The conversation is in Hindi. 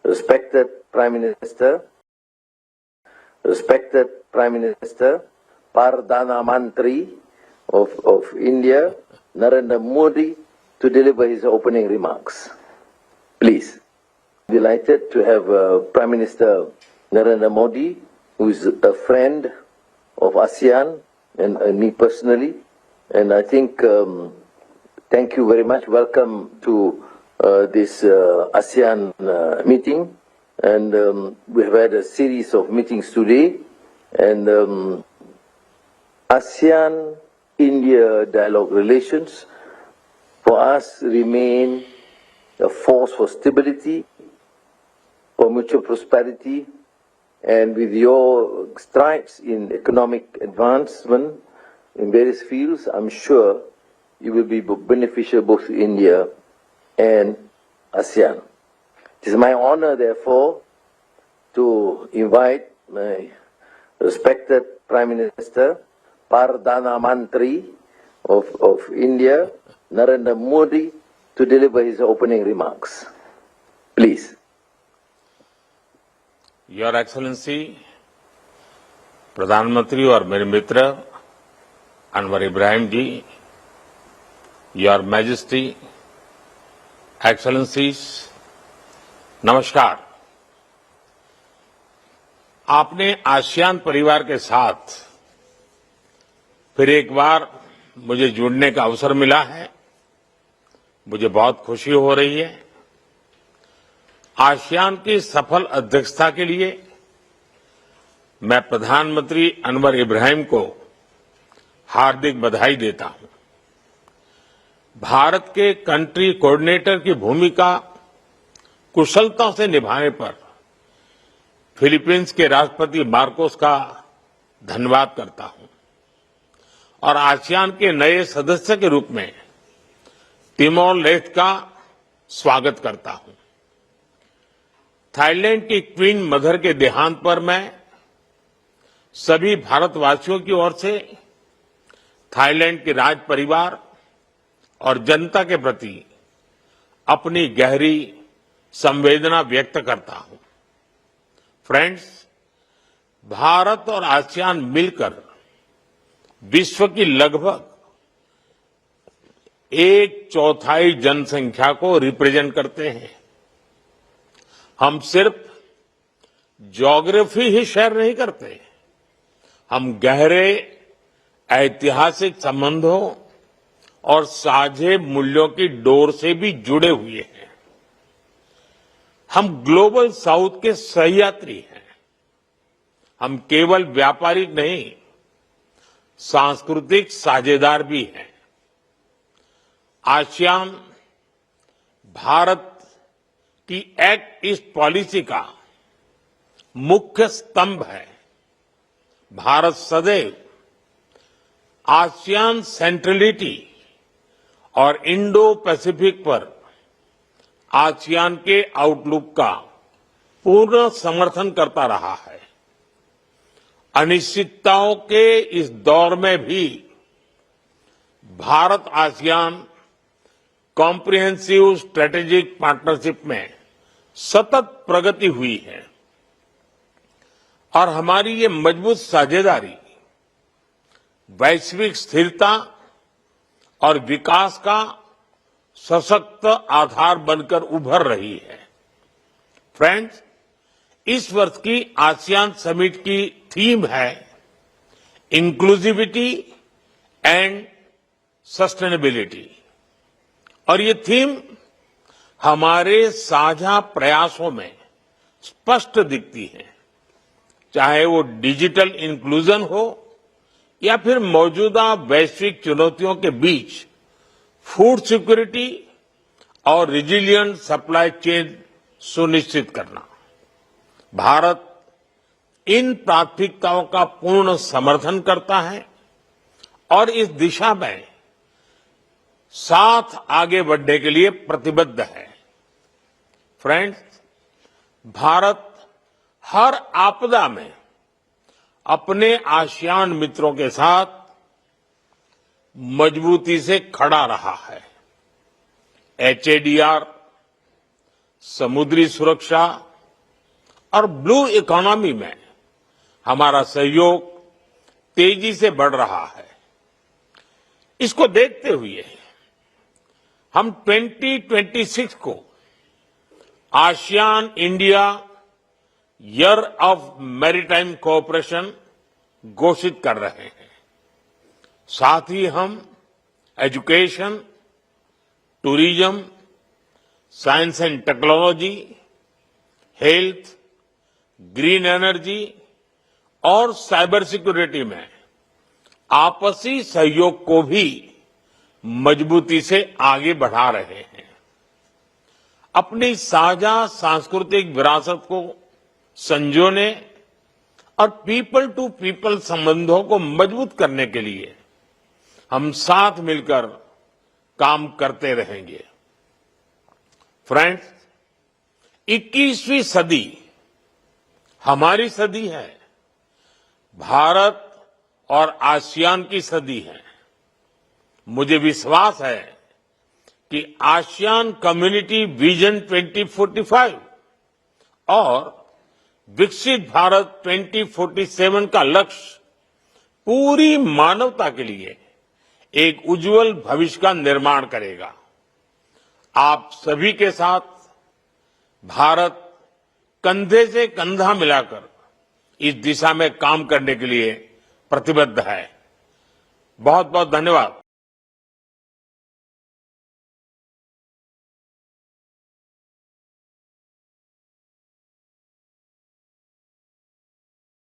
respected Prime Minister, Perdana Menteri of India, Narendra Modi, to deliver his opening remarks. Please. Delighted to have Prime Minister Narendra Modi, who is a friend of ASEAN and me personally. And I think, thank you very much. Welcome to this ASEAN meeting. And we have had a series of meetings today. And ASEAN-India dialogue relations for us remain a force for stability, for mutual prosperity, and with your strides in economic advancement in various fields, I'm sure it will be beneficial both to India and ASEAN. It is my honor, therefore, to invite my respected Prime Minister, Perdana Menteri of India, Narendra Modi, to deliver his opening remarks. Please. Your Excellency, प्रधानमंत्री और मेरे मित्र अनवर इब्राहिम जी, Your Majesty, Excellencies, नमस्कार। आपने आसियान परिवार के साथ फिर एक बार मुझे जुड़ने का अवसर मिला है। मुझे बहुत खुशी हो रही है। आसियान की सफल अध्यक्षता के लिए मैं प्रधानमंत्री अनवर इब्राहिम को हार्दिक बधाई देता हूं। भारत के कंट्री कोऑर्डिनेटर की भूमिका कुशलता से निभाने पर फिलीपींस के राष्ट्रपति मार्कोस का धन्यवाद करता हूं और आसियान के नए सदस्य के रूप में तिमोर लेस्टे का स्वागत करता हूं। थाईलैंड की क्वीन मदर के देहांत पर मैं सभी भारतवासियों की ओर से थाईलैंड के राज परिवार और जनता के प्रति अपनी गहरी संवेदना व्यक्त करता हूं। फ्रेंड्स, भारत और आसियान मिलकर विश्व की लगभग 1/4 जनसंख्या को रिप्रेजेंट करते हैं। हम सिर्फ ज्योग्राफी ही शेयर नहीं करते, हम गहरे ऐतिहासिक संबंधों और साझे मूल्यों की डोर से भी जुड़े हुए हैं। हम ग्लोबल साउथ के सहयात्री हैं। हम केवल व्यापारिक नहीं, सांस्कृतिक साझेदार भी हैं। आसियान भारत की एक्ट ईस्ट पॉलिसी का मुख्य स्तंभ है। भारत सदैव आसियान सेंट्रलिटी और इंडो पैसिफिक पर आसियान के आउटलुक का पूर्ण समर्थन करता रहा है। अनिश्चितताओं के इस दौर में भी Bharat ASEAN comprehensive strategic partnership में सतत प्रगति हुई है और हमारी ये मजबूत साझेदारी वैश्विक स्थिरता और विकास का सशक्त आधार बनकर उभर रही है। फ्रेंड्स, इस वर्ष की आसियान समिट की थीम है इंक्लूसिविटी एंड सस्टेनेबिलिटी और ये थीम हमारे साझा प्रयासों में स्पष्ट दिखती है। चाहे वो डिजिटल इंक्लूजन हो या फिर मौजूदा वैश्विक चुनौतियों के बीच फूड सिक्योरिटी और रिजिलिएंट सप्लाई चेन सुनिश्चित करना। भारत इन प्राथमिकताओं का पूर्ण समर्थन करता है और इस दिशा में साथ आगे बढ़ने के लिए प्रतिबद्ध है। फ्रेंड्स, भारत हर आपदा में अपने आसियान मित्रों के साथ मजबूती से खड़ा रहा है। HADR, समुद्री सुरक्षा, और ब्लू इकोनॉमी में हमारा सहयोग तेजी से बढ़ रहा है। इसको देखते हुए हम 2026 को ASEAN India year of maritime cooperation घोषित कर रहे हैं। साथ ही हम education, tourism, science and technology, health, green energy और साइबर सिक्योरिटी में आपसी सहयोग को भी मजबूती से आगे बढ़ा रहे हैं। अपनी साझा सांस्कृतिक विरासत को संजोने और पीपल टू पीपल संबंधों को मजबूत करने के लिए हम साथ मिलकर काम करते रहेंगे। फ्रेंड्स, 21वीं सदी हमारी सदी है, भारत और आसियान की सदी है। मुझे विश्वास है कि आसियान कम्युनिटी विजन 2045 और विकसित भारत 2047 का लक्ष्य पूरी मानवता के लिए एक उज्जवल भविष्य का निर्माण करेगा। आप सभी के साथ भारत कंधे से कंधा मिलाकर इस दिशा में काम करने के लिए प्रतिबद्ध है। बहुत बहुत धन्यवाद।